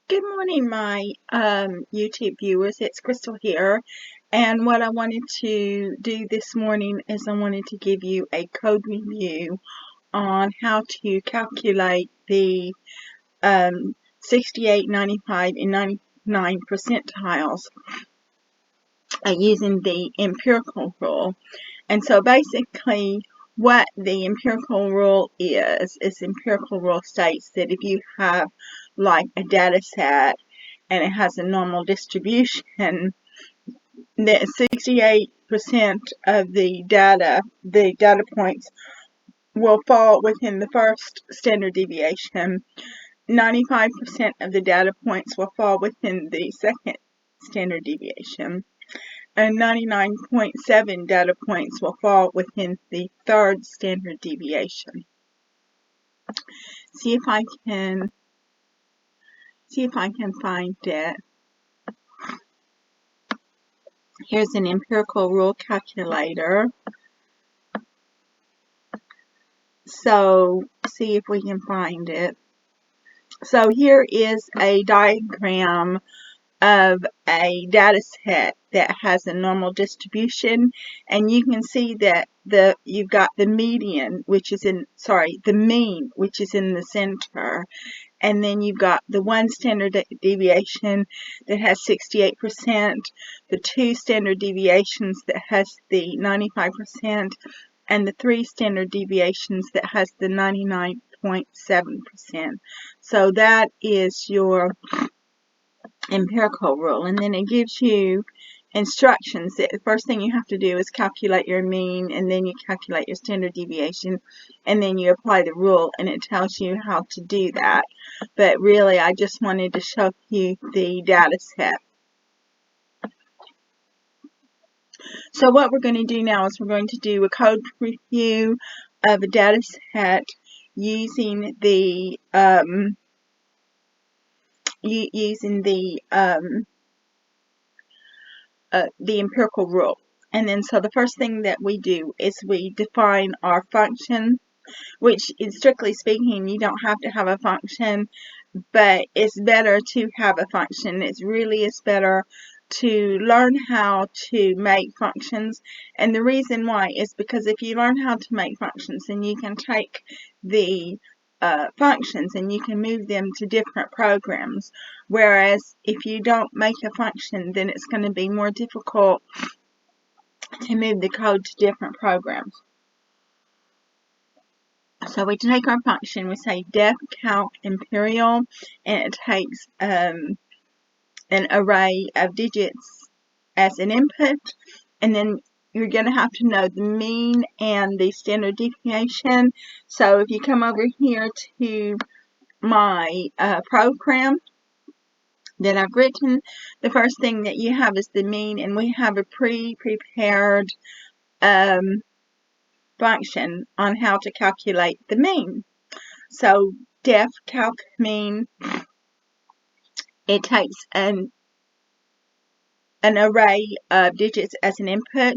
Good morning, my YouTube viewers. It's Crystal here, and what I wanted to do this morning is I wanted to give you a code review on how to calculate the 68, 95, and 99 percentiles using the empirical rule. And so basically what the empirical rule is empirical rule states that if you have like a data set and it has a normal distribution, that 68% of the data points will fall within the first standard deviation, 95% of the data points will fall within the second standard deviation, and 99.7 data points will fall within the third standard deviation. See if I can find it. Here's an empirical rule calculator. So see if we can find it. So here is a diagram of a data set that has a normal distribution, and you can see that you've got the median, which is the mean, which is in the center, and then you've got the one standard deviation that has 68%, the two standard deviations that has the 95%, and the three standard deviations that has the 99.7%. So that is your empirical rule, and then it gives you instructions that the first thing you have to do is calculate your mean, and then you calculate your standard deviation, and then you apply the rule, and it tells you how to do that. But really I just wanted to show you the data set. So what we're going to do now is we're going to do a code review of a data set using the empirical rule. And then so the first thing that we do is we define our function, which strictly speaking you don't have to have a function, but it's better to have a function. It's better to learn how to make functions, and the reason why is because if you learn how to make functions, then you can take the functions and you can move them to different programs, whereas if you don't make a function, then it's going to be more difficult to move the code to different programs. So we take our function, we say def calc imperial, and it takes an array of digits as an input, and then you're going to have to know the mean and the standard deviation. So if you come over here to my program that I've written, the first thing that you have is the mean, and we have a pre-prepared function on how to calculate the mean. So def calc mean, it takes an array of digits as an input,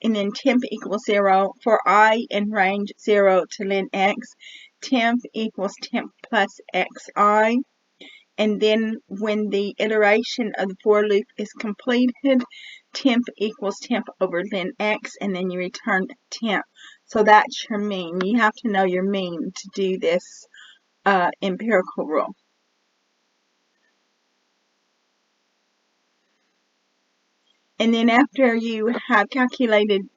and then temp equals 0 for I in range 0 to len x. Temp equals temp plus xi, and then when the iteration of the for loop is completed, temp equals temp over len x, and then you return temp. So that's your mean. You have to know your mean to do this empirical rule. And then after you have calculated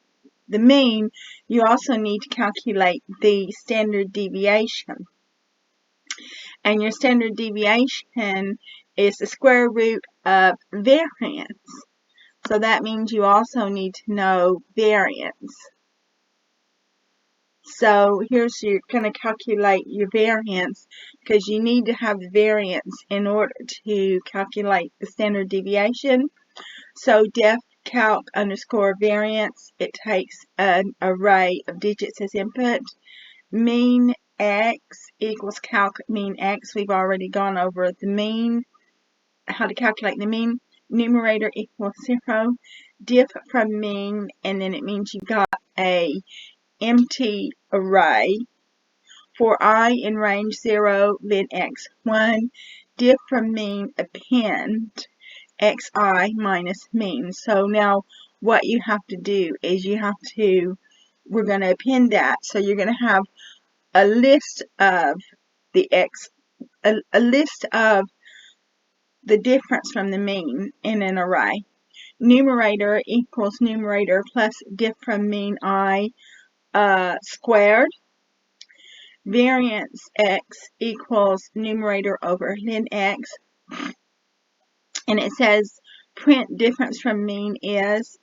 the mean, you also need to calculate the standard deviation. And your standard deviation is the square root of variance. So that means you also need to know variance. So here's you're going to calculate your variance, because you need to have the variance in order to calculate the standard deviation. So def calc underscore variance, it takes an array of digits as input. Mean x equals calc mean x. We've already gone over the mean, how to calculate the mean. Numerator equals 0. Diff from mean, and then it means you've got a empty array. For I in range 0, len x 1, diff from mean, append xi minus mean. So now what you have to do is we're going to append that. So you're going to have a list of a list of the difference from the mean in an array. Numerator equals numerator plus diff from mean I squared. Variance x equals numerator over ln x. And it says print difference from mean is,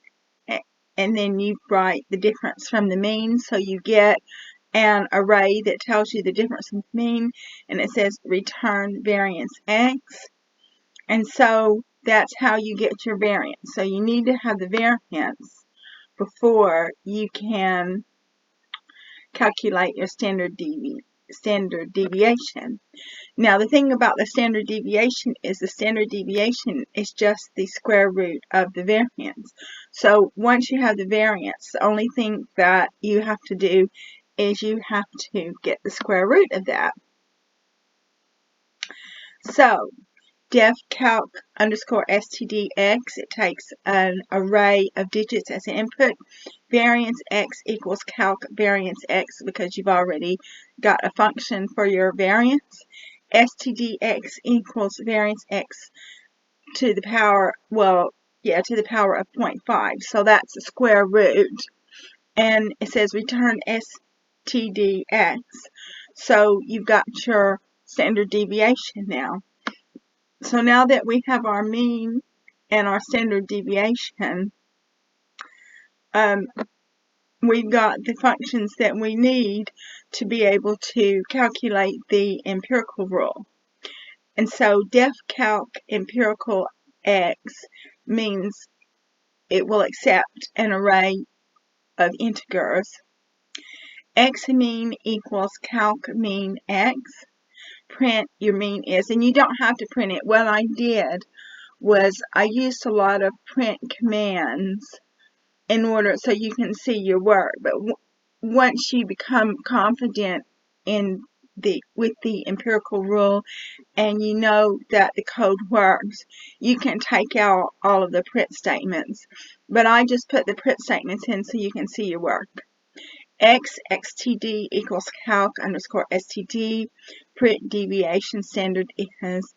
and then you write the difference from the mean. So you get an array that tells you the difference in mean, and it says return variance x. And so that's how you get your variance. So you need to have the variance before you can calculate your standard deviation. Now the thing about the standard deviation is just the square root of the variance. So once you have the variance, the only thing that you have to do is you have to get the square root of that. So def calc underscore stdx, it takes an array of digits as an input. Variance x equals calc variance x, because you've already got a function for your variance. Stdx equals variance x to the power, to the power of 0.5. So that's the square root. And it says return stdx. So you've got your standard deviation now. So now that we have our mean and our standard deviation, we've got the functions that we need to be able to calculate the empirical rule. And so def calc empirical x means it will accept an array of integers. X mean equals calc mean x. Print your mean is, and you don't have to print it. What I did was I used a lot of print commands in order so you can see your work. But once you become confident with the empirical rule and you know that the code works, you can take out all of the print statements. But I just put the print statements in so you can see your work. xtd equals calc underscore std. Print deviation standard is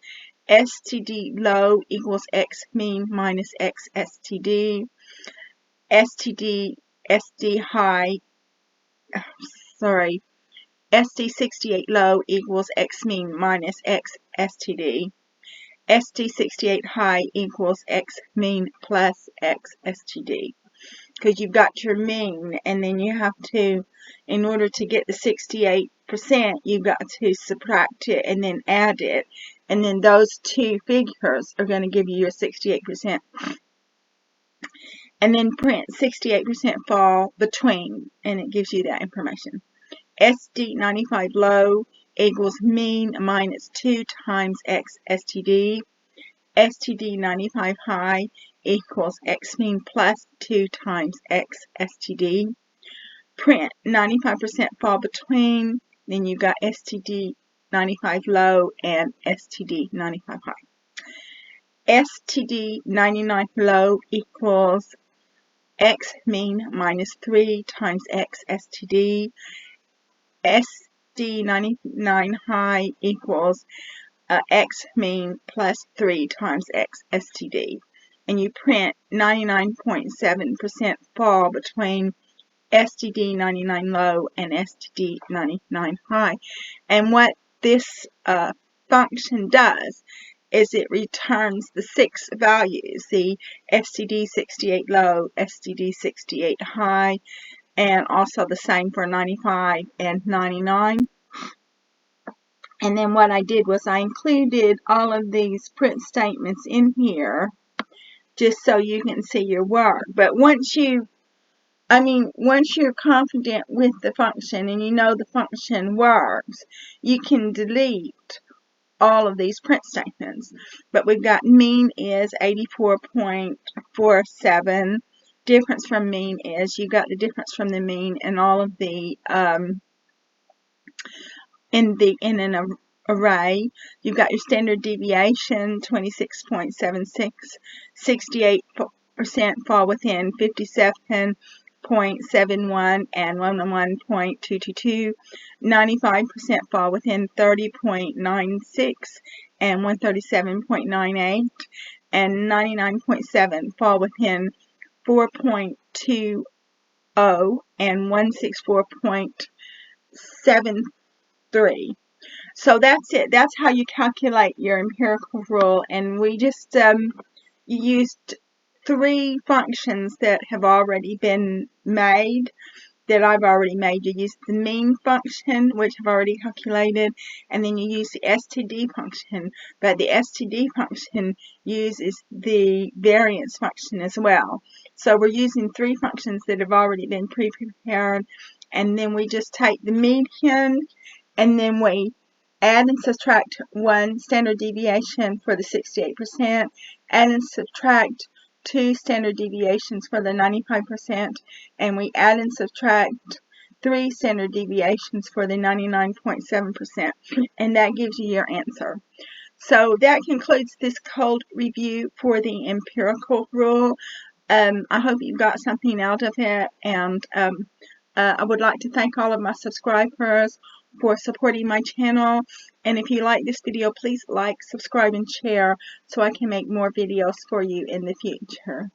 std low equals x mean minus x std. SD68 low equals x mean minus x std. SD68 high equals x mean plus x std. Because you've got your mean, and then you have to, in order to get the 68%, you've got to subtract it and then add it. And then those two figures are going to give you your 68%. And then print 68% fall between, and it gives you that information. SD95 low equals mean minus 2 times x std. STD95 high equals x mean plus 2 times x std. Print 95% fall between, then you've got STD95 low and STD95 high. STD99 low equals x mean minus 3 times x std. SD99 high equals x mean plus 3 times x std. And you print 99.7% fall between STD99 low and STD99 high. And what this function does is it returns the 6 values, the STD68 low, STD68 high, and also the same for 95 and 99. And then what I did was I included all of these print statements in here just so you can see your work. But once you're confident with the function and you know the function works, you can delete all of these print statements. But we've got mean is 84.47. Difference from mean is, you got the difference from the mean and all of the in an array. You've got your standard deviation, 26.76, 68% fall within 57.71 and 101.222, 95% fall within 30.96 and 137.98, and 99.7 fall within 4.20 and 164.73. So that's it. That's how you calculate your empirical rule. And we just used 3 functions that have already been made, that I've already made. You use the mean function, which I've already calculated, and then you use the STD function. But the STD function uses the variance function as well. So we're using 3 functions that have already been pre-prepared, and then we just take the median, and then we add and subtract 1 standard deviation for the 68%, add and subtract 2 standard deviations for the 95%, and we add and subtract 3 standard deviations for the 99.7%, and that gives you your answer. So that concludes this cold review for the empirical rule. I hope you got something out of it, and I would like to thank all of my subscribers for supporting my channel. And if you like this video, please like, subscribe, and share so I can make more videos for you in the future.